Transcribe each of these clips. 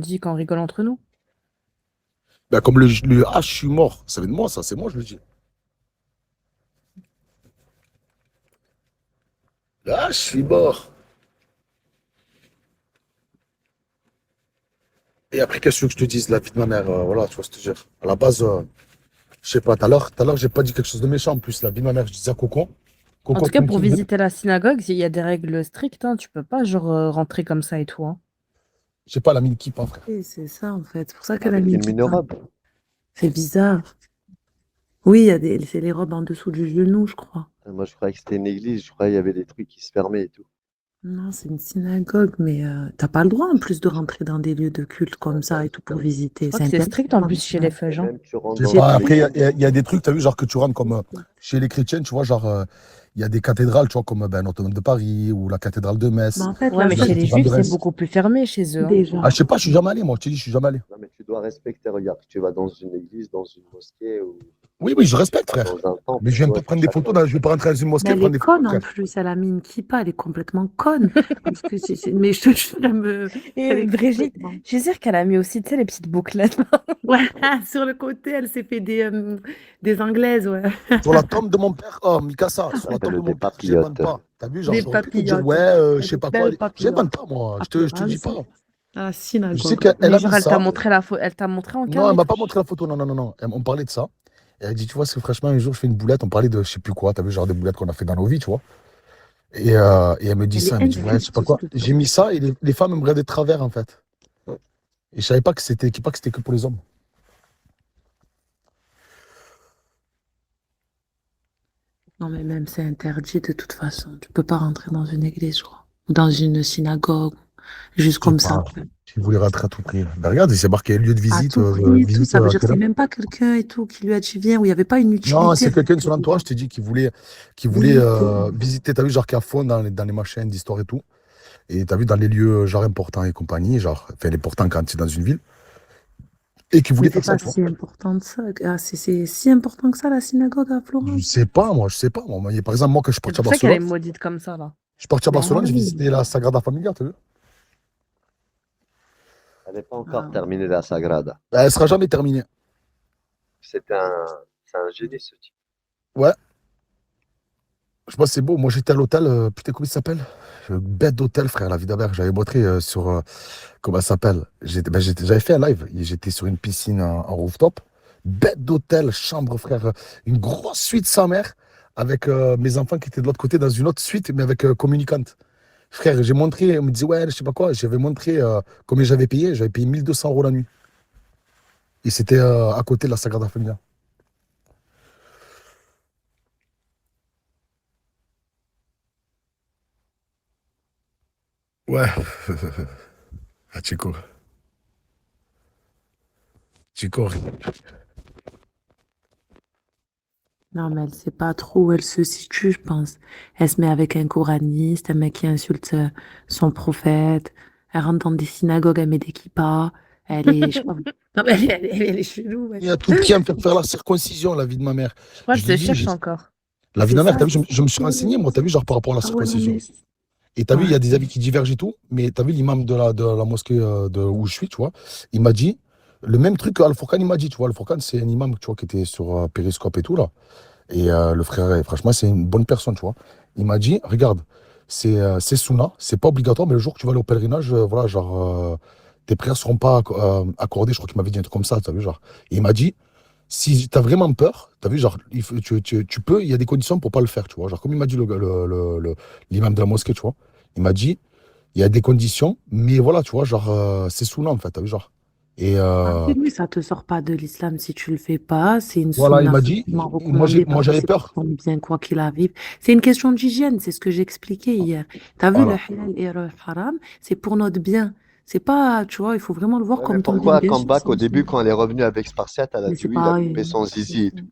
dit qu'on rigole entre nous. Ben, comme ah, je suis mort. Ça vient de moi, ça, c'est moi, je le dis. Ah, je suis mort. Et après, qu'est-ce que je te dise, la vie de ma mère, voilà, tu vois ce que je veux dire. À la base, je sais pas, tout à l'heure, j'ai pas dit quelque chose de méchant en plus. La vie de ma mère, je disais à Coco. En Coco, tout cas, pour tranquille. visiter la synagogue, il y a des règles strictes, hein. Tu peux pas genre rentrer comme ça et tout, hein. Je sais pas, la mine qui, pas, frère. Oui, c'est ça en fait. C'est pour ça qu'elle a Avec mis une une kippa. mini-robe. C'est bizarre. Oui, il y a c'est les robes en dessous du genou, je crois. Moi, je croyais que c'était une église. Je croyais qu'il y avait des trucs qui se fermaient et tout. Non, c'est une synagogue, mais t'as pas le droit en plus de rentrer dans des lieux de culte comme ça et tout pour Je visiter. crois que c'est interdit strict en dans les plus chez les synagogues. feuilles, Et hein. même tu rentres Je sais dans pas, une après, église. il y a des trucs, t'as vu, genre que tu rentres comme chez les chrétiens, tu vois, genre, il y a des cathédrales, tu vois, comme ben, Notre-Dame de Paris ou la cathédrale de Mais Metz, en fait, Ouais, la mais la chez seule les cathédrale de juifs, c'est Reims. beaucoup plus fermé chez eux, hein. déjà. Ah, je sais pas, je suis jamais allé, moi, je te dis, je suis jamais allé. Non, mais tu dois respecter. Regarde, tu vas dans une église, dans une mosquée ou Oui, oui, je respecte, frère. dans un temple, Mais je tu viens vois, pas prendre des chacun photos, son je vais pas rentrer dans une Mais mosquée elle prendre est des photos, conne en frère. plus, elle a mis une kippa, elle est complètement conne. Parce que mais je te jure, elle Et est Brigitte, complètement. je suis sûre qu'elle a mis aussi, tu sais, les petites bouclettes. Ouais, sur le côté, elle s'est fait des anglaises, ouais. Sur la tombe de mon père, oh, Mikasa, sur la tombe de appelle mon des père, je demande papillotes. pas. T'as vu, genre, Des j'aurais pu te dire, papillotes. ouais, je Elle sais est pas quoi. belle Je demande papillote. pas, moi, À je te dis Florence, pas. à la Je sais synagogue. qu'elle Mais a genre, mis ça. elle t'a montré en Non, elle carré. m'a pas montré la photo, non, non, non, non. On parlait de ça. Et elle dit, tu vois, c'est franchement, un jour, je fais une boulette, on parlait de je sais plus quoi, t'as vu, genre des boulettes qu'on a fait dans nos vies, tu vois. Et elle me dit Elle ça, est elle me dit, ouais, je sais pas injuste, quoi. je te J'ai mis ça et les femmes elles me regardaient de travers, en fait. Et je savais pas que c'était que pour les hommes. Non, mais même c'est interdit de toute façon. Tu peux pas rentrer dans une église, je crois. Ou dans une synagogue, juste Je sais comme ça. pas. Si vous voulez rentrer à tout prix. Ben, regarde, c'est marqué lieu de À visite, tout prix et tout. visite Ça veut dire que quelle c'est heure. même pas quelqu'un et tout qui lui a dit viens, où il n'y avait pas une Non, utilité. c'est quelqu'un de son entourage, je t'ai dit, qui voulait visiter, t'as vu, genre, qui est à fond dans les machines d'histoire et tout. Et t'as vu, dans les lieux, genre, importants et compagnie, genre, enfin, important quand tu es dans une ville. Et qui Mais voulait c'est faire ça, pas tu vois. si important que ça. Ah, c'est si important que ça, la synagogue à Je Florence. sais pas, moi, je sais pas. Moi, par exemple, moi, quand je suis C'est parti à pour ça qu'elle est Barcelone, maudite comme ça, là. je suis parti à Ben Barcelone, j'ai oui. visité la Sagrada Familia, t'as vu? Elle n'est pas encore Ah, terminée, la Sagrada. Ben, elle sera jamais terminée. C'est un génie, ce type. Ouais, je pense que c'est beau. Moi, j'étais à l'hôtel, putain, comment il s'appelle? Bête d'hôtel, frère, la vie d'Aber. J'avais montré sur, comment ça s'appelle? J'avais fait un live. J'étais sur une piscine en rooftop. Bête d'hôtel, chambre, frère. Une grosse suite sa mère, avec mes enfants qui étaient de l'autre côté dans une autre suite, mais avec communicante. Frère, j'ai montré, on me disait, ouais, je sais pas quoi. J'avais montré combien j'avais payé. J'avais payé 1 200 € la nuit. Et c'était à côté de la Sagrada Familia. Ouais. Ah, Chico. Chico. non, mais elle sait pas trop où elle se situe, je pense. Elle se met avec un coraniste, un mec qui insulte son prophète. Elle rentre dans des synagogues, elle met des kippas. Elle est, je sais pas. Non, mais elle est chelou, Il wesh. y a tout qui à me faire la circoncision, la vie de ma mère. Je crois Je qu'elle lui se dis, cherche encore. la vie C'est de ma mère, ça. t'as vu, je me suis renseigné, moi, t'as vu, genre par rapport à la Ah ouais, non, circoncision. mais. Et t'as vu, il y Ouais. a des avis qui divergent et tout, mais t'as vu l'imam de la mosquée où je suis, tu vois, il m'a dit le même truc qu'Al-Fourkan, il m'a dit, tu vois, Al-Fourkan, c'est un imam, tu vois, qui était sur Periscope et tout, là. Et le frère, franchement, c'est une bonne personne, tu vois. Il m'a dit, regarde, c'est Sunna, c'est pas obligatoire, mais le jour que tu vas aller au pèlerinage, voilà, genre, tes prières seront pas accordées, je crois qu'il m'avait dit un truc comme ça, t'as vu, genre. Et il m'a dit, si tu as vraiment peur, tu as vu, genre, tu peux, il y a des conditions pour pas le faire, tu vois. Genre, comme il m'a dit l'imam de la mosquée, tu vois, il m'a dit, il y a des conditions, mais voilà, tu vois, genre, c'est saoulant, en fait, tu as vu, genre. Et Après, lui, ça te sort pas de l'islam si tu le fais pas. C'est une voilà, il sunna m'a dit, fortement moi, recommandée moi parce que j'avais c'est pour peur. ton bien, quoi qu'il arrive. C'est une question d'hygiène, c'est ce que j'expliquais hier. Tu as vu, le Voilà. halal et le haram, c'est pour notre bien. C'est pas, tu vois, il faut vraiment le voir Ouais, mais comme ton bien. pourquoi, Bien sûr, Comeback, c'est au une début, sunna. quand elle est revenue avec Spartiate, elle a Mais dit c'est oui, il a pareil. coupé son zizi et tout.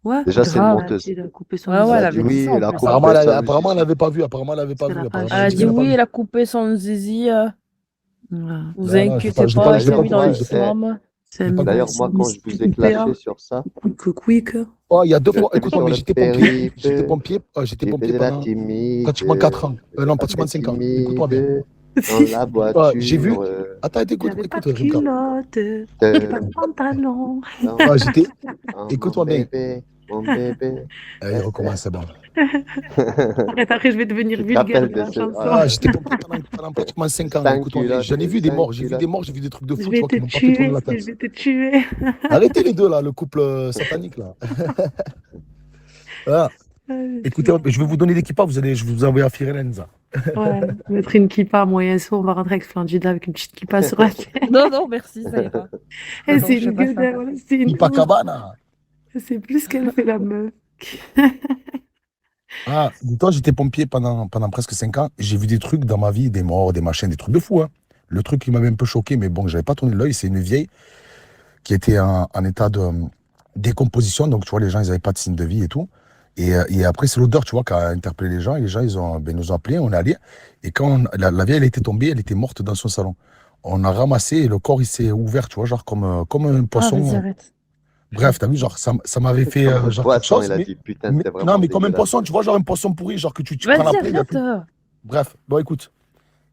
Ouais, Déjà, c'est une Grave. elle a menteuse. dit de couper son Ouais, ouais, Elle elle a zizi. dit avait dit oui, ça en il a plus. Apparemment, coupé son apparemment, elle zizi. n'avait pas vu, apparemment, elle n'avait pas C'est vu, la apparemment, page elle Elle m'a a dit dit qu'elle n'a pas oui, vu. elle a coupé son zizi. Voilà. Vous Non, non, inquiétez je pas, l'ai c'est pas mis dans coupé, Moi, l'islam. C'est un d'ailleurs, moi, quand je vous ai clashé sur ça, quick. Oh, il y a 2 je fois, suis écoute-moi, sur mais le j'étais pompier, périple, j'étais j'ai pompier fait la pendant timide, pratiquement 4 ans. j'ai Non, pas fait pratiquement 5 ans. Écoute-moi bien. timide, dans la J'ai vu, voiture. Attends, écoute, J'avais pas écoute, de Rimka. culotte, Euh, pas de pantalon. non, Ah, j'étais. oh, Écoute-moi bien. mon bébé, Il recommence, c'est bon. Arrête, après, je vais devenir Tu te vulgaire rappelles dans de la ce... chanson. Ah, j'étais pompier pendant pratiquement 5 ans. Cinq Écoute-moi bien. J'en ai culottes, vu des cinq morts. J'ai vu des culottes. morts, j'ai vu des trucs de Je fou, tu vais vois, te qui m'ont pas fait tourner tuer, la je tête. vais te tuer. Arrêtez les deux, là, le couple satanique, là. Ah, Ah, écoutez, je vais vous donner des kippas, je vais vous envoyer à Firenze. ouais, mettre une kippa moyen saut, on va rentrer avec Splendida avec une petite kippa sur la tête. Non, non, merci, ça ira. Et Non, c'est je fais une pas ça. gueule, c'est une Kippa ouf. Cabana. C'est plus qu'elle fait la meuf. Ah, dis-toi, j'étais pompier pendant presque 5 ans. J'ai vu des trucs dans ma vie, des morts, des machins, des trucs de fou, hein. Le truc qui m'avait un peu choqué, mais bon, j'avais pas tourné l'œil, c'est une vieille qui était en état de décomposition. Donc, tu vois, les gens, ils n'avaient pas de signe de vie et tout. Et après, c'est l'odeur, tu vois, qui a interpellé les gens. Et les gens, nous ont appelés, on est allés. Et quand la vieille, elle était tombée, elle était morte dans son salon. On a ramassé et le corps, il s'est ouvert, tu vois, genre comme un Ah, vas-y, poisson. arrête. Bref, t'as vu, genre, ça m'avait fait Comme un genre quelque poisson, chose. il a Mais, dit, putain, c'est non, vraiment mais comme un dégueulasse. poisson, tu vois, genre un poisson pourri, genre que tu prends la Vas-y, plaie, il y a plus. arrête. Bref, bon, écoute.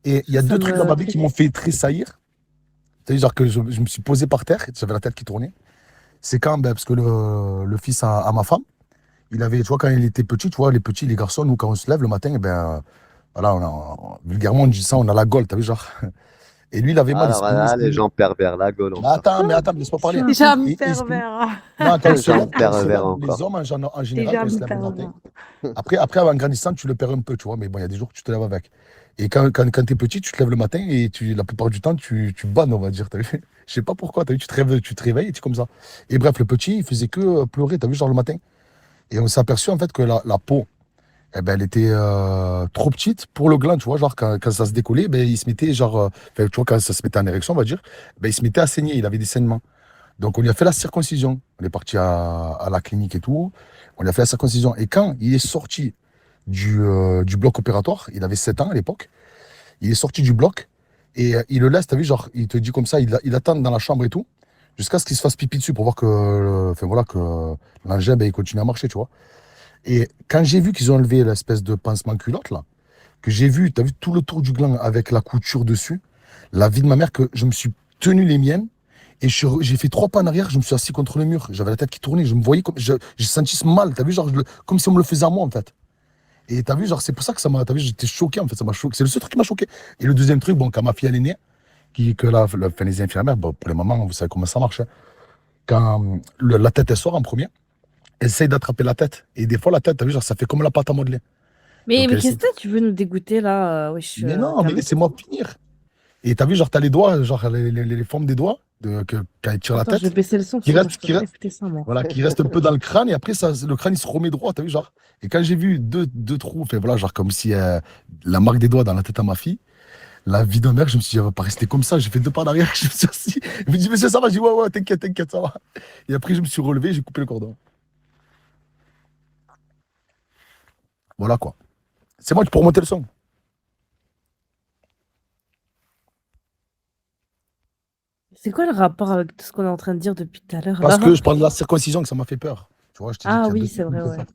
Et il y a Ça deux trucs dans ma me vie qui triste. m'ont fait tressaillir. C'est-à-dire que je me suis posé par terre, j'avais la tête qui tournait. C'est quand, ben, parce que le fils à ma femme, il avait, tu vois, quand il était petit, tu vois, les petits, les garçons, nous, quand on se lève le matin, eh ben, voilà, vulgairement, on dit ça, on a la gaule, t'as vu, genre. Et lui, il avait mal, Alors là, les gens pervers, la gaule encore. Mais attends, laisse-moi parler. Chiant, toi. J'aime Et pervers. non, J'en pervers les encore. hommes, en Et général, quand ils se j'aime lèvent le matin, pervers. après, en grandissant, tu le perds un peu, tu vois, mais bon, il y a des jours que tu te lèves avec. Et quand tu es petit, tu te lèves le matin et la plupart du temps, tu bannes, on va dire, t'as vu. Je sais pas pourquoi, t'as vu, tu te réveilles et tu es comme ça. Et bref, le petit, il faisait que pleurer, t'as vu, genre le matin. Et on s'est aperçu, en fait, que la peau, eh ben, elle était trop petite pour le gland, tu vois, genre quand ça se décollait, ben, il se mettait, genre, enfin, tu vois, quand ça se mettait en érection, on va dire, ben, il se mettait à saigner, il avait des saignements. Donc, on lui a fait la circoncision. On est parti à la clinique et tout. On lui a fait la circoncision. Et quand il est sorti du bloc opératoire, il avait 7 ans à l'époque, il est sorti du bloc et il le laisse, t'as vu, genre, il te dit comme ça, il attend dans la chambre et tout, jusqu'à ce qu'il se fasse pipi dessus pour voir que, enfin, voilà, que l'engin, ben, il continue à marcher, tu vois. Et quand j'ai vu qu'ils ont enlevé l'espèce de pansement culotte, là, que j'ai vu, t'as vu tout le tour du gland avec la couture dessus, la vie de ma mère, que je me suis tenu les miennes et j'ai fait 3 pas en arrière, je me suis assis contre le mur. J'avais la tête qui tournait, je me voyais comme. J'ai senti ce mal, t'as vu, genre, comme si on me le faisait à moi, en fait. Et t'as vu, genre, c'est pour ça que ça m'a. T'as vu, j'étais choqué, en fait, ça m'a choqué. C'est le seul truc qui m'a choqué. Et le deuxième truc, bon, quand ma fille, elle est née, enfin, les infirmières, bon, pour les mamans, vous savez comment ça marche, hein. Quand la tête, elle sort en premier, elle essaye d'attraper la tête. Et des fois, la tête, t'as vu, genre, ça fait comme la pâte à modeler. Donc, Mais elle essaie. qu'est-ce que tu veux nous dégoûter là? Wesh, Mais non, mais calme-toi. laissez-moi finir. Et t'as vu, genre, t'as les doigts, genre, les formes des doigts, quand elle tire la Attends, je vais tête, baisser le son qui parce que moi, reste, je peux qui pas reste. écouter ça, moi. Voilà, qui reste un peu dans le crâne, et après, ça, le crâne, il se remet droit, t'as vu, genre. Et quand j'ai vu deux trous, enfin, voilà, genre comme si la marque des doigts dans la tête à ma fille, la vie de mère, je me suis dit, elle va pas rester comme ça. J'ai fait 2 pas derrière, je me suis assis. Elle me dit, monsieur, ça va? Je dis, ouais, ouais, t'inquiète, ça va. Et après, je me suis relevé, j'ai coupé le cordon. Voilà, quoi. C'est moi qui peux remonter le son. C'est quoi le rapport avec tout ce qu'on est en train de dire depuis tout à l'heure Parce là? que je parle de la circoncision, que ça m'a fait peur. Tu vois, je t'ai dit Ah qu'il y a oui, deux c'est trucs qui vrai, me fait ouais. peur.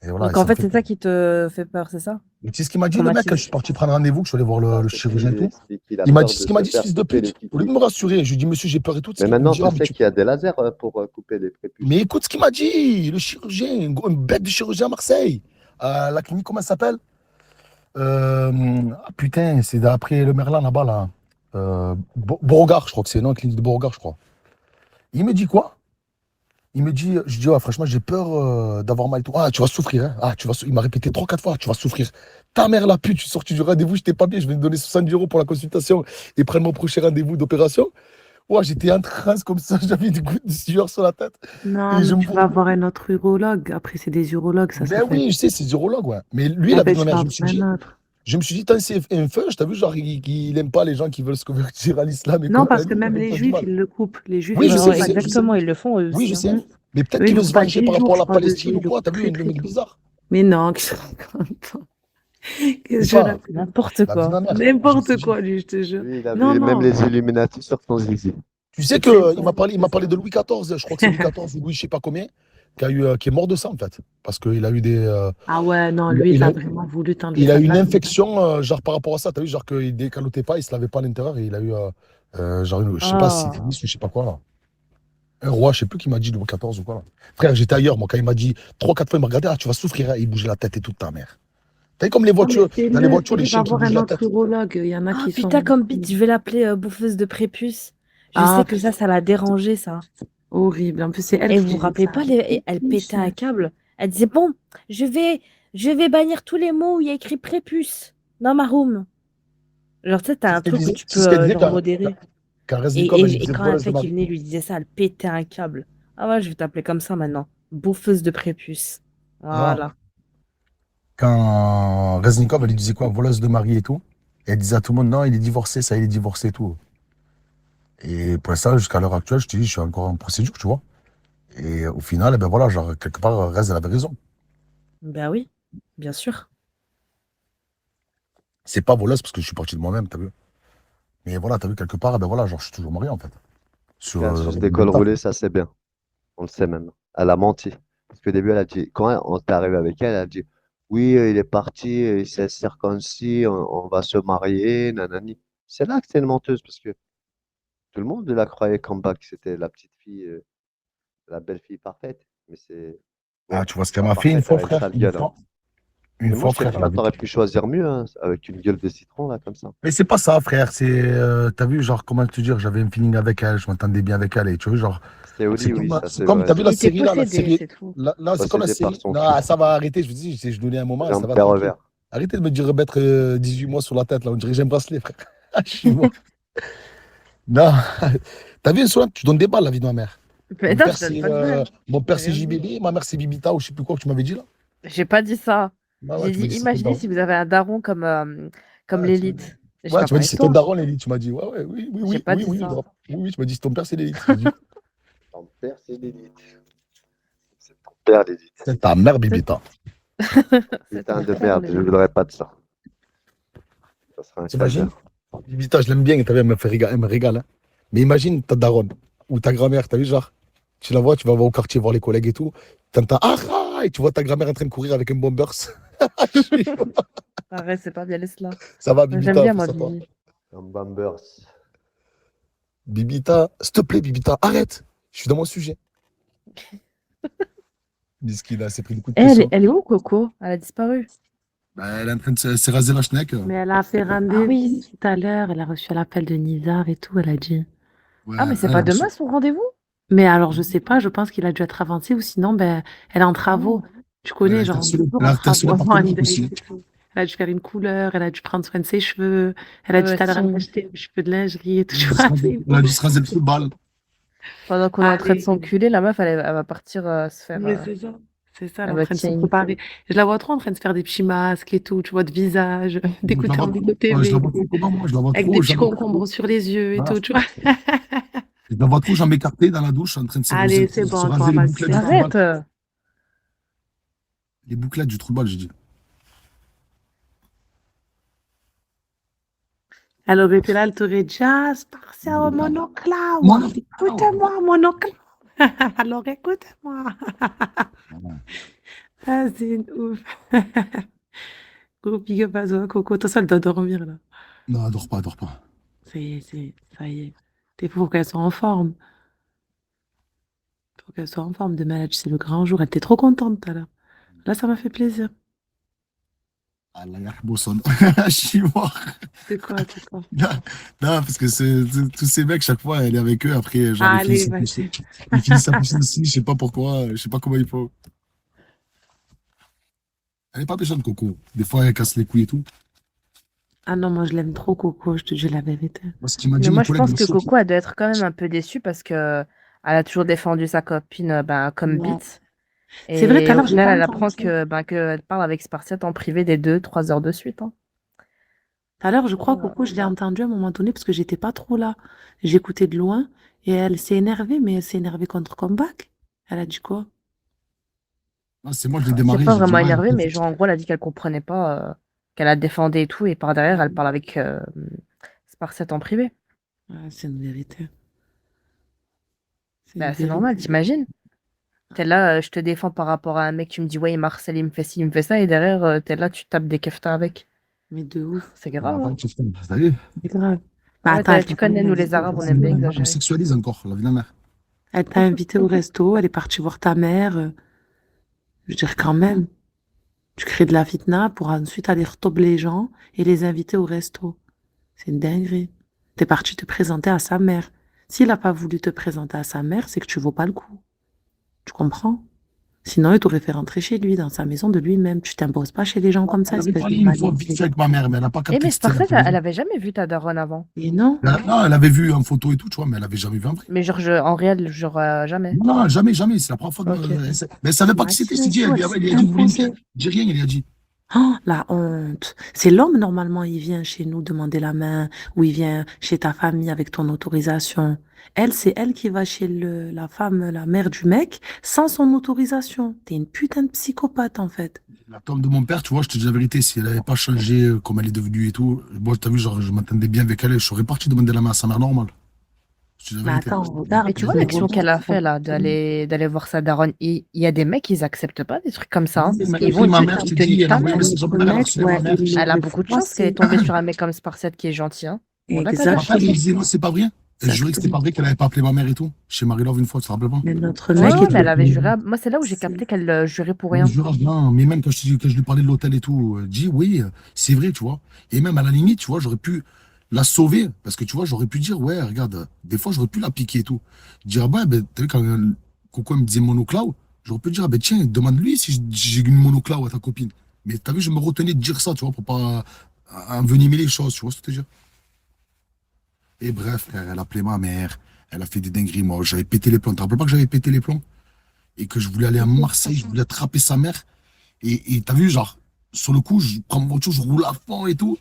Et voilà, et Donc en ça me fait, fait c'est peur. ça qui te fait peur, c'est ça? Et tu sais ce qu'il m'a dit, le mec, quand je Traumatisme. suis parti prendre rendez-vous, que je suis allé voir Non, le c'est ce qu'il chirurgien et lui tout. explique. Il a Il m'a peur dit ce de qu'il m'a se dit, ce faire fils de couper les pute. Au lieu de clitoris. me rassurer, je lui ai dit, monsieur, j'ai peur et tout. Mais Il me maintenant, dit, tu ah, mais sais qu'il y a des lasers pour couper les prépuces. Mais écoute ce qu'il m'a dit, le chirurgien, un bête de chirurgien à Marseille. À la clinique, comment ça s'appelle? Ah putain, c'est après le Merlin là-bas, là. Beauregard, je crois que c'est, non, la clinique de Beauregard, je crois. Il me dit quoi? Il me dit, je dis, ouais, franchement, j'ai peur d'avoir mal et tout. Ah, tu vas souffrir, hein. Ah, il m'a répété 3, 4 fois, tu vas souffrir. Ta mère, la pute, je suis sorti du rendez-vous, j'étais pas bien, je vais te donner 70 € pour la consultation et prendre mon prochain rendez-vous d'opération. Ouais, j'étais en transe comme ça, j'avais des gouttes de sueur sur la tête. Non, Et je mais me tu vas avoir un autre urologue. Après, c'est des urologues, ça Ben s'appelle. oui, je sais, c'est urologue, ouais. Mais lui, Eh la vie ben, de ma tu mère, vas avoir un autre. je me suis dit, tant c'est un feu, t'as vu, genre, il aime pas les gens qui veulent se convertir à l'islam et Non, parce que compagnie, il même veut les faire du juifs, mal. ils le coupent. Les juifs, Oui, ils Ouais, je le sais, coupent ouais, à 10 jours. exactement, ils le font eux Oui, je aussi, hein. sais. Mais peut-être Eux, ils qu'il le veut se coupent à venger 10 par jours, rapport à je la crois, dessus. Palestine Ils ou le quoi, coupent t'as vu, très, le très mec tôt. bizarre. Mais non, qu'est-ce que tu racontes? Qu'est-ce que C'est je pas raconte? N'importe la vie de quoi. ma mère. Je me suis N'importe dit. quoi, lui, je te jure. Lui, il a Non, vu même non, les Illuminati sur son zizi. Tu sais qu'il n'importe m'a parlé de Louis XIV, je crois que c'est Louis XIV ou Louis je sais pas combien, qui est mort de ça, en fait. Parce qu'il a eu Ah ouais, non, il, lui, il il a a, vraiment voulu t'enlever il a ça eu de une la tête. infection, genre par rapport à ça, t'as vu, genre qu'il décalotait pas, il se lavait pas à l'intérieur et il a eu Genre, je sais pas si c'était Ah. Nice ou je sais pas quoi, là. Un roi, je sais plus qui m'a dit Louis XIV ou quoi, là. Frère, j'étais ailleurs, moi, quand il m'a dit 3, 4 fois, il m'a regardé, ah, tu vas souffrir, hein, et il bougeait la tête et toute ta mère. T'as vu comme les Non, mais voitures, dans les voitures, les fais-le, va chiens qui voir bougent un la autre tête. urologue. Il y en a Ah, qui putain, sont comme bite, je vais l'appeler bouffeuse de prépuce. Je ah, sais que ça l'a dérangé, ça. horrible. En plus, c'est elle Et qui vous vous disait rappelez ça. pas, elle pétait un câble. Elle disait, bon, je vais, je vais bannir tous les mots où il y a écrit prépuce dans ma room. Genre, tu sais, t'as un truc où tu C'est peux, ce qu'elle disait genre, quand, modérer. quand Et, Reznikov, elle lui et disait quand un voleuse de mec qui mari. venait lui disait ça, elle pétait un câble. Ah ouais, je vais t'appeler comme ça maintenant. Bouffeuse de prépuce. Non, Voilà. quand Reznikov, elle lui disait quoi, voleuse de mari et tout. Et elle disait à tout le monde, non, il est divorcé, ça, il est divorcé et tout. Et pour ça, jusqu'à l'heure actuelle, je te dis, je suis encore en procédure, tu vois. Et au final, eh ben voilà, genre, quelque part, Rez, elle avait raison. Ben oui, bien sûr. C'est pas voleuse parce que je suis parti de moi-même, t'as vu. Mais voilà, t'as vu, quelque part, eh ben voilà, genre, je suis toujours marié, en fait. Sur Regarde, sur des cols Bibita. roulés, ça c'est bien. On le sait maintenant. Elle a menti. Parce qu'au début, elle a dit, quand on est arrivé avec elle, elle a dit, oui, il est parti, il s'est circoncis, on va se marier, nanani. C'est là que c'est une menteuse, parce que tout le monde la croyait comeback, c'était la petite fille, la belle fille parfaite. Mais c'est, Ah, bon, tu vois ce qu'elle pas m'a fait une parfaite, elle fois, a une frère? sale gueule, hein. Une Mais moi, fois, je sais frère, pas, la vie. t'aurais pu choisir mieux, hein, avec une gueule de citron, là, comme ça. Mais c'est pas ça, frère. C'est, t'as vu, genre, comment te dire, j'avais un feeling avec elle, je m'entendais bien avec elle. Et tu vois, genre, C'est c'est Oli, oui, comme, ça c'est c'est comme, vrai, t'as vu ça. Il la était série là, la possédé, série. c'est tout. Là, là, c'est comme la Possédé par série. son Non, cul. ça va arrêter. Je vous dis, je donnais un moment, ça Homme va tranquille. pervers. Arrêtez de me dire mettre 18 mois sur la tête, là. On dirait que j'ai un bracelet, frère. Je suis mort. Non, t'as vu, souvent, tu donnes des balles, la vie de ma mère. Mais non, je donne pas de balle. Mon J'ai père, c'est rien dit. JBB, ma mère, c'est Bibita, ou je sais plus quoi que tu m'avais dit là. J'ai pas dit ça. Ah ouais, J'ai tu dit, m'as dit c'était le imaginez daron. si vous avez un daron comme Ouais, l'élite. J'ai ouais, pas tu m'as dit parlé de c'était le toi. daron, l'élite. Tu m'as dit, ouais, ouais, oui, oui, J'ai oui, pas oui, dit oui, ça. oui, oui, tu m'as dit, ton père, c'est l'élite. J'ai dit, Ton père, c'est l'élite. C'est ton père, l'élite. c'est ta mère, C'est Bibita. c'est Putain ton de père, merde, je l'élite. voudrais pas de ça. Ça serait un T'imagines? calvaire. Bibita, je l'aime bien, t'as vu, elle me régale, hein. Mais imagine ta daronne ou ta grand-mère, t'as vu, genre, tu la vois, tu vas voir au quartier voir les collègues et tout, t'entends, ah, ah, et tu vois ta grand-mère en train de courir avec un bombers. Arrête, c'est pas bien, laisse-la. Ça va, J'aime Bibita, bien, fais moi, ça toi. Bibi. Un Bambers. Bibita, s'il te plaît, Bibita, arrête. Je suis dans mon sujet. Miskina, elle s'est pris beaucoup de pression. Elle est où, Coco? Elle a disparu. Bah, elle est en train de se raser la schneck. Mais elle a fait Ah rendez-vous oui. tout à l'heure. Elle a reçu l'appel de Nizar et tout, elle a dit. Ouais, Ah, mais c'est elle pas a reçu. demain son rendez-vous? Mais alors, je sais pas, je pense qu'il a dû être avancé ou sinon, ben, elle est en travaux. Tu Ouais, elle a connais, été genre, on reçue est toujours elle en a été reçue travaux avant l'appartement une date aussi. et tout. Elle a dû faire une couleur, elle a dû prendre soin de ses cheveux, elle a dit tout à l'heure, elle m'a Si. acheté un cheveu de lingerie et tout, Elle tu a dû se vois. raser elle a dû se raser le football. Pendant qu'on est en train de Allez, s'enculer, la meuf, elle va partir se faire. mais c'est ça. C'est ça, elle est Elle en va train de se tirer. préparer. Je la vois trop en train de faire des petits masques et tout, tu vois, de visage, Moi, je la d'écouter vois en trop. vidéo Ouais, je la TV, vois trop comment, moi, je la vois avec trop. des petits concombres sur les yeux et Voilà. tout, tu vois. Je la vois trop, jambes écartées dans la douche, en train de Allez, c'est se bon, toi, raser les ma bouclettes du belle. football. Arrête! Les bouclettes du football, j'ai dit. Elle aurait été là, elle t'aurait dit, ah, c'est parti au monoclave. Moi, non. Écoutez-moi, monoclave. Alors, écoutez-moi. Ah, c'est une ouf. Gros big up à toi, Coco. Toi, ça, elle doit dormir, là. Non, adore pas, adore pas. Ça y est. T'es faut qu'elle soit en forme. Faut qu'elle soit en forme. Demain, c'est le grand jour. Elle était trop contente tout à l'heure. Là, ça m'a fait plaisir. Allah yahbousson. Je suis mort. C'est quoi, c'est quoi? Non, non, parce que tous ces mecs, chaque fois, elle est avec eux. Après, genre, Allez, vas-y. ils finissent à pousser aussi. Je sais pas pourquoi. Je sais pas comment il faut. Elle est pas méchante, Coco. Des fois, elle casse les couilles et tout. Ah non, moi, je l'aime trop, Coco. Je te dis la vérité. Moi, ce qu'il m'a Mais dit, mon moi, je collègue, pense il est que choqué. Coco, elle doit être quand même un peu déçue parce que elle a toujours défendu sa copine comme Ouais. bite. C'est vrai, tout Et à au l'heure, j'ai final, pas elle apprend entendu. qu'elle parle avec Spartiate en privé des 2, 3 heures de suite. Hein. Tout à l'heure, je crois, Coco, je l'ai entendu à un moment donné parce que j'étais pas trop là. J'écoutais de loin et elle s'est énervée, mais elle s'est énervée contre Comeback. Elle a dit quoi? Ah, c'est moi, je l'ai Elle s'est démarré. pas J'ai dit, vraiment ouais. énervée, mais genre, en gros, elle a dit qu'elle comprenait pas, qu'elle a défendu et tout, et par derrière, elle parle avec Spartiate en privé. Ouais, c'est une vérité. C'est une Bah, c'est normal, vérité. t'imagines? T'es là, je te défends par rapport à un mec, tu me dis, ouais, Marcel, il me fait ci, il me fait ça, et derrière, t'es là, tu tapes des keftas avec. Mais de ouf. C'est On va grave, pas hein. le chiffrer. Vous savez? C'est grave. Bah, Ouais, attends, elle tu t'a connais, nous les invité au Arabes, on aime bien resto. On exagérer. sexualise encore, la vie de la mère. Elle t'a invité au resto, elle est partie voir ta mère. Je veux dire, quand même, tu crées de la fitna pour ensuite aller retober les gens et les inviter au resto. C'est une dinguerie. T'es parti te présenter à sa mère. S'il n'a pas voulu te présenter à sa mère, c'est que tu vaux pas le coup. Tu comprends? Sinon, il t'aurait fait rentrer chez lui, dans sa maison de lui-même. Tu t'imposes pas chez les gens comme ça, Elle avait espèce parlé de une fois vite malin. fait avec ma mère, mais elle n'a pas Eh, capté mais que c'était la Sparset, première. elle avait jamais vu ta daronne avant. Et non? Non, elle avait vu en photo et tout, tu vois, mais elle avait jamais vu en vrai. Mais genre, en réel, genre, jamais. Non, jamais, jamais. C'est la première fois. Ok. Mais elle savait pas qui c'était. Je Imagine t'ai un dit, coup, elle s'est elle lui a dit, vous voulez une imposée. pierre? J'ai rien, il a dit. Oh, la honte. C'est l'homme, normalement, il vient chez nous demander la main, ou il vient chez ta famille avec ton autorisation. Elle, c'est elle qui va chez la femme, la mère du mec, sans son autorisation. T'es une putain de psychopathe, en fait. La tombe de mon père, tu vois, je te dis la vérité, si elle n'avait pas changé comme elle est devenue et tout, moi, t'as vu, genre, je m'entendais bien avec elle, je serais parti demander la main à sa mère normale. Je te dis la Mais vérité. attends, Mais regarde, tu vois l'action qu'elle a fait là, d'aller voir sa daronne. Il y a des mecs, ils acceptent pas des trucs comme ça, hein. c'est ce Mais que Ils je vont veux ma dire. mère, je ils te te dis, niquent elle a ta envoyé un mère. message à ma Le mère, elle a mec, harcelé ma ouais, mère. il Elle a l'aurait beaucoup de chance qu'elle froissé. est tombée sur un mec comme Sparset qui est gentil, hein. On Et a ta Ma gâche. mère, elle exactement. disait non, c'est pas vrai. Elle jurait que c'était pas Exactement. vrai qu'elle avait pas appelé ma mère et tout. Chez Marie-Love une fois, tu te rappelles pas? Mais notre Ouais, mec, ouais, il mais te elle avait dit, juré. Moi, c'est là où j'ai c'est- capté qu'elle jurait pour Mais rien. je non, mais même quand je lui parlais de l'hôtel et tout, elle dit oui, c'est vrai, tu vois. Et même à la limite, tu vois, j'aurais pu la sauver. Parce que tu vois, j'aurais pu dire, ouais, regarde, des fois, j'aurais pu la piquer et tout. Dire, ah, bah, ben, t'as vu, quand Coco elle me disait monoclao, j'aurais pu dire, ah, ben, tiens, demande-lui si j'ai une monoclao à ta copine. Mais t'as vu, je me retenais de dire ça, tu vois, pour pas envenimer les choses, tu vois ce que je veux dire. Et bref, frère, elle a appelé ma mère, elle a fait des dingueries. Moi, j'avais pété les plombs. Tu te rappelles pas que j'avais pété les plombs? Et que je voulais aller à Marseille, je voulais attraper sa mère. Et t'as vu, genre, sur le coup, je prends mon voiture, je roule à fond et tout.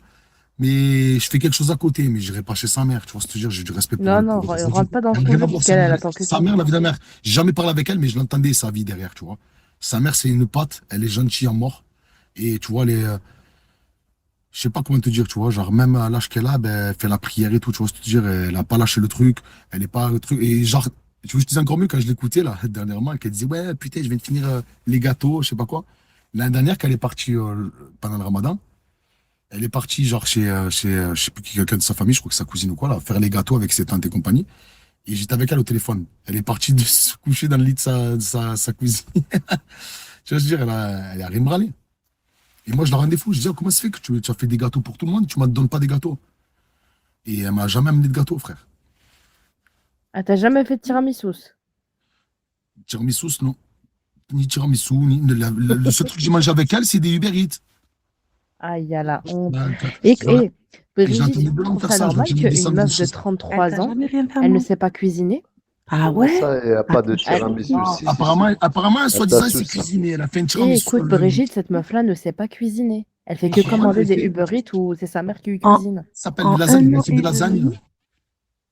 Mais je fais quelque chose à côté, mais je n'irai pas chez sa mère. Tu vois ce que je veux dire? J'ai du respect pour Non, elle. non, Pour les rentre adultes. pas dans Elle n'a son rien jeu à voir. puisqu'elle elle attend que Sa ça. mère, la vie de la mère. J'ai jamais parlé avec elle, mais je l'entendais, sa vie derrière, tu vois. Sa mère, c'est une patte. Elle est gentille à mort. Et tu vois, je sais pas comment te dire, tu vois. Genre, même à l'âge qu'elle a, ben, elle fait la prière et tout. Tu vois ce que je veux dire? Elle n'a pas lâché le truc. Elle n'est pas le truc. Et genre, tu vois, je disais encore mieux quand je l'écoutais, là, dernièrement, qu'elle disait, ouais, putain, je viens de finir les gâteaux, je sais pas quoi. L'année dernière, qu'elle est partie pendant le ramadan, elle est partie, genre, je sais plus qui, quelqu'un de sa famille, je crois que sa cousine ou quoi, là, faire les gâteaux avec ses tantes et compagnie. Et j'étais avec elle au téléphone. Elle est partie de se coucher dans le lit de sa cousine. Tu vois, je veux dire, elle a rien râlé. Et moi, je la rendais fou. Je disais, oh, comment ça fait que tu as fait des gâteaux pour tout le monde et tu ne me donnes pas des gâteaux? Et elle m'a jamais amené de gâteau, frère. Ah, t'as jamais fait de tiramisu? Tiramisu, non. Ni tiramisu, ni. Le seul truc que j'ai mangé avec elle, c'est des Uber Eats. Ah, il y a la honte. Ouais, Et, voilà. et Et j'ai Brigitte, entendu tu de l'homme trouves faire ça ça. J'ai normal entendu des qu'une meuf de sandwiches. elle 33 t'a ans, jamais rien fait à elle ne moi. sait pas cuisiner? Ah Comment ouais? ça, il n'y a pas de Attends, je suis tiramisu? Elle... Non, Si, si, si. apparemment, Elle soi-disant, elle s'est t'assume ça. cuisinée. Elle a fait une Et tiramisu. écoute, Brigitte, cette meuf-là ne sait pas cuisiner. Elle fait que Apparemment, commander elle des fait. Uber Eats ou c'est sa mère qui lui En, cuisine. Ça s'appelle des en lasagnes. un Elle an fait des et lasagnes. demi,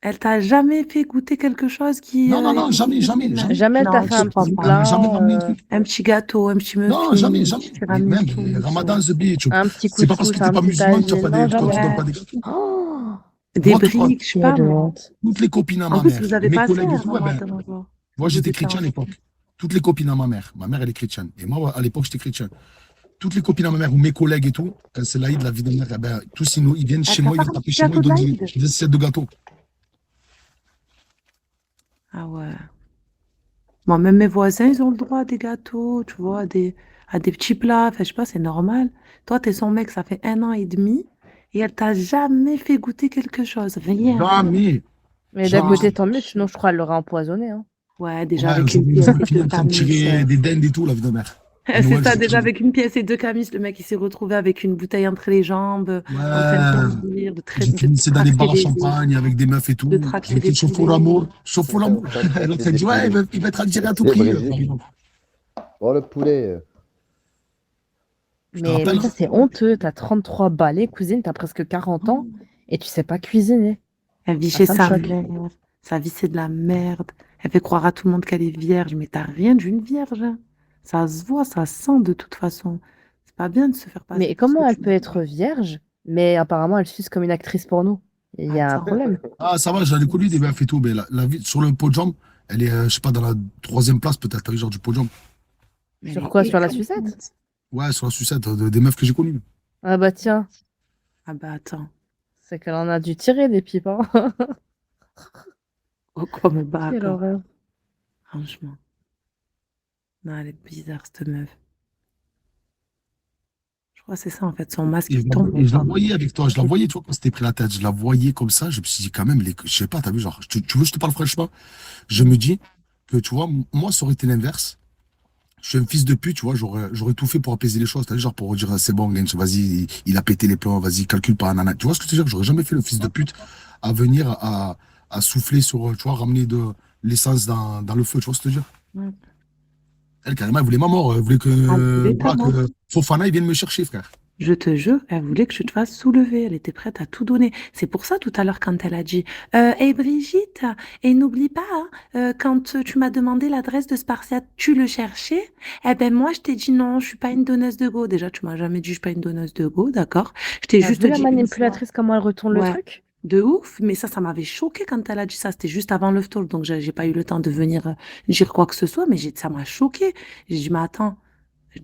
elle t'a jamais fait goûter quelque chose qui Non, non, non, était jamais, jamais, difficile? jamais. Jamais elle t'a Non, fait je un crois petit Elle pas. m'a jamais plat, ramené un truc. Un petit gâteau, un petit Non, muffin, jamais, un jamais. petit Mais même tiramisu, Ramadan, The Beach. un petit C'est pas parce que couscous, t'es un pas petit musulman que tagine. Non, tu jamais. ne donnes ouais, pas des gâteaux. Oh, des Moi, briques, je sais il y a pas de moi. honte. toutes les copines à En ma plus, vous mère, avez mes pas fait collègues et un tout, ouais, ben, ramadan avant. moi, Vous j'étais étiez chrétien à en... l'époque. Toutes les copines à ma mère, elle est chrétienne. Et moi, à l'époque, j'étais chrétien. Toutes les copines à ma mère ou mes collègues et tout, quand c'est l'Aïd, la vie de ma mère, eh ben, tous, ils viennent Elle chez t'a moi, ils pas viennent fait un taper petit chez moi, gâteau ils donnent d'Aïd? des assiettes de gâteaux. Ah ouais. Moi, même mes voisins, ils ont le droit à des gâteaux, tu vois, à des petits plats. Enfin, je sais pas, c'est normal. Toi, t'es son mec, ça fait un an et demi, et elle t'a jamais fait goûter quelque chose. Rien. Jamais. Mais d'un Jamais. côté, tant mieux, sinon je crois qu'elle l'aurait empoisonné, hein. Ouais, déjà Ouais, avec une aujourd'hui, pièce j'aurais et fini deux en train de camis. tirer des dindes et tout, la vie de ma mère. À C'est Noël, ça, je déjà avec une pièce et deux camis, le mec il s'est retrouvé avec une bouteille entre les jambes, en train de ouais, conduire, je de finissais dans des traquer bars à des, champagne avec des meufs et de tout. Je traquer mettais des le chauffe-eau poulets. l'amour. Chauffe-eau T'es en l'amour. train de L'autre, traquer elle des dit, ouais, poulets. il va être algérien à tout Et prix, Brigitte, par exemple. bon, le poulet. Je te Mais rappelle, ça, c'est honteux. T'as 33 balais, cousine, t'as presque 40 ans et tu sais pas cuisiner. Elle vit Ah, chez ça me sa choque. mère, sa vie c'est de la merde. Elle fait croire à tout le monde qu'elle est vierge, mais t'as rien d'une vierge, hein. Ça se voit, ça se sent de toute façon. C'est pas bien de se faire passer Mais pour ce que comment elle tu peut n'es être pas. vierge, mais apparemment elle suce comme une actrice porno? Il y a un Attends. problème. ah, ça va, j'allais connu des meufs et tout, mais la vie sur le podium, elle est, je sais pas, dans la troisième place peut-être, t'as vu, genre du podium. Mais elle Sur est quoi? Sur la sucette? éclatante. Ouais, sur la sucette des meufs que j'ai connues. Ah bah tiens. Ah bah attends. C'est qu'elle en a dû tirer des pipes, hein. Oh, quoi me Quelle battre, horreur. franchement. Non, elle est bizarre, cette meuf. Je crois que c'est ça, en fait. Son masque, Et il tombe. je la voyais avec toi, je la voyais, tu vois, quand c'était pris la tête, je la voyais comme ça, je me suis dit quand même, je sais pas, t'as vu, genre, tu veux que je te parle franchement? Je me dis que, tu vois, moi, ça aurait été l'inverse. Je suis un fils de pute, tu vois, j'aurais tout fait pour apaiser les choses, t'as vu, genre pour dire, c'est bon, Genç, vas-y, il a pété les plombs, vas-y, calcule pas, nana. Tu vois ce que je veux dire? J'aurais jamais fait le fils de pute à venir à souffler sur, tu vois, ramener de l'essence dans le feu, tu vois ce que je veux dire? Ouais. Elle, carrément, elle voulait ma mort, elle voulait Elle que, voulait ta voilà, mort. que Fofana, il vienne me chercher, frère. Je te jure, elle voulait que je te fasse soulever. Elle était prête à tout donner. C'est pour ça, tout à l'heure, quand elle a dit Hey Brigitte, et n'oublie pas, hein, quand tu m'as demandé l'adresse de Spartiate, tu le cherchais? Eh ben, moi, je t'ai dit non, je suis pas une donneuse de go. Déjà, tu m'as jamais dit je suis pas une donneuse de go, d'accord? Je t'ai T'as juste vu la dit une fois. manipulatrice, comment elle retourne le Ouais, truc? de ouf. Mais ça m'avait choqué quand elle a dit ça. C'était juste avant le talk, donc j'ai pas eu le temps de venir dire quoi que ce soit, mais ça m'a choqué. J'ai dit, mais attends.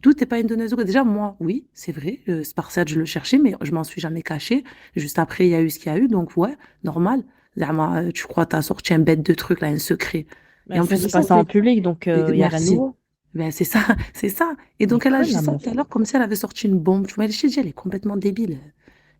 D'où t'es pas une donneuse de coups. Déjà, moi, oui, c'est vrai, Spartiate, je le cherchais, mais je m'en suis jamais cachée. Juste après, il y a eu ce qu'il y a eu, donc ouais, normal. Zama, tu crois t'as sorti un bête de truc, là, un secret. Et Bah, en ça plus de s'est ça, passé en public, donc il y a rien de merci. nouveau. Ben, c'est ça, c'est ça. Et Elle est donc, elle a conne, dit la ça meuf. tout à l'heure, comme si elle avait sorti une bombe. Tu vois, je t'ai dit, elle est complètement débile.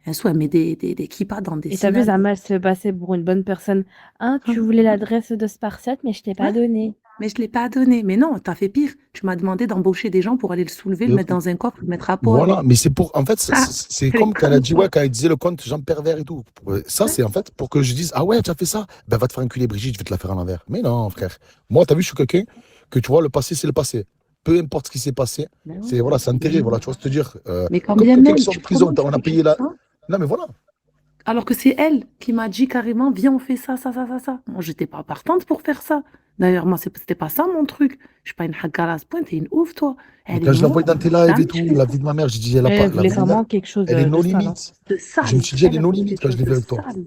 Un soir, elle met des kippas dans des Et t'as vu synagogues. Zama se passer pour une bonne personne. Hein, tu voulais l'adresse de Spartiate, mais je t'ai pas Ouais, donnée. mais je ne l'ai pas donné. Mais non, t'as fait pire. Tu m'as demandé d'embaucher des gens pour aller le soulever, le De mettre dans un coffre, le mettre à poil. Voilà, mais c'est pour, en fait, Ah, c'est elle est comme quand elle a comme dit, ça. ouais, quand elle disait le compte Jean Pervers et tout. Ça, Ouais. c'est en fait pour que je dise, ah ouais, tu as fait ça, ben va te faire enculer, Brigitte, je vais te la faire à l'envers. Mais non, frère. Moi, t'as vu, je suis quelqu'un que tu vois, le passé, c'est le passé. Peu importe ce qui s'est passé, Ben c'est ouais. voilà, c'est enterré, Ben, voilà, tu vois ce que je veux te dire. mais quand Comme bien quelqu'un qui même, sort de prison, comment tu on a peux payé faire la. ça? Non, mais voilà. Alors que c'est elle qui m'a dit carrément, viens, on fait ça, ça, ça, ça, ça. Moi, j'étais pas partante pour faire ça. D'ailleurs, moi, c'était pas ça mon truc. Je suis pas une haggara à ce point, t'es une ouf, toi. Mais Elle est quand je la voyais moi, dans tes lives et jamais je tout, fais la ça. vie de ma mère, j'ai dit, elle a pas. Elle La voulait vie de ma mère, vraiment quelque chose elle est de no sale, hein. limite. De Je me sale. suis dit, elle Elle, est elle no voulait limite quelque quand je chose l'ai de vu avec toi. sale.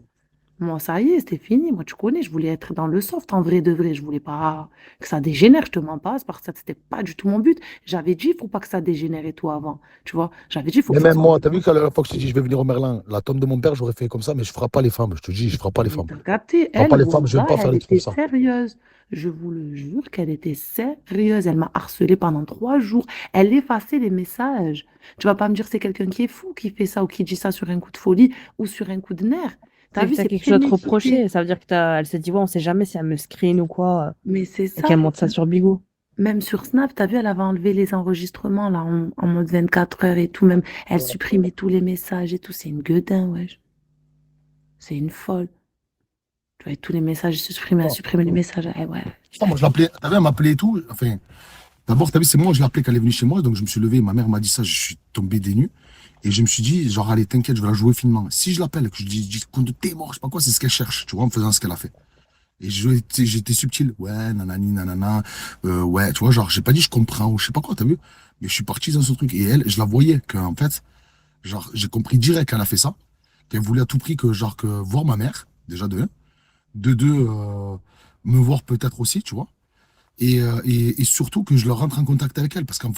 Moi, ça y est, c'était fini. Moi, tu connais, je voulais être dans le soft, en vrai de vrai. Je voulais pas que ça dégénère, je te mens pas, c'est parce que c'était pas du tout mon but. J'avais dit, il faut pas que ça dégénère et tout avant. Tu vois, j'avais dit, il faut Mais que ça même soit moi, t'as vu normal. qu'à la fois que je t'ai dit, je vais venir au Merlin, la tombe de mon père, j'aurais fait comme ça, mais je ferai pas les femmes. Je te dis, je ferai pas les Mais femmes. t'as capté, Je ferai pas elle, les femmes, je vais Wallah, pas faire elle des trucs comme était ça. sérieuse. Je vous le jure qu'elle était sérieuse. Elle m'a harcelée pendant 3 jours. Elle effaçait les messages. Tu vas pas me dire c'est quelqu'un qui est fou qui fait ça ou qui dit ça sur un coup de folie ou sur un coup de nerf. T'as C'est que vu, t'as c'est quelque chose à te prémédité. reprocher. Ça veut dire que elle s'est dit, ouais, on sait jamais si elle me screen ou quoi, Mais c'est et ça. qu'elle monte ça sur Bigo. Même sur Snap, t'as vu, elle avait enlevé les enregistrements là en mode 24 heures et tout. Même, elle supprimait tous les messages et tout. C'est une gueudin, wesh. C'est une folle. Tu vois, tous les messages supprimés, elle Ah, supprimait les messages. Eh ouais. putain, moi, je l'appelais, t'as vu, elle m'appelait et tout. Enfin, d'abord, t'as vu, c'est moi, je l'appelais quand elle est venue chez moi, donc je me suis levé, ma mère m'a dit ça, je suis tombé des nues. Et je me suis dit, genre, allez, t'inquiète, je vais la jouer finement. Si je l'appelle, que je dis compte de t'es mort, je sais pas quoi, c'est ce qu'elle cherche, tu vois, en faisant ce qu'elle a fait. Et j'étais subtil. Ouais, nanani, nanana. Ouais, tu vois, genre, j'ai pas dit je comprends ou je sais pas quoi, t'as vu? Mais je suis parti dans ce truc. Et elle, je la voyais qu'en fait, genre, j'ai compris direct qu'elle a fait ça, qu'elle voulait à tout prix que, genre, que voir ma mère, déjà de un, de deux, me voir peut-être aussi, tu vois. Et surtout que je leur rentre en contact avec elle, parce qu'en faisant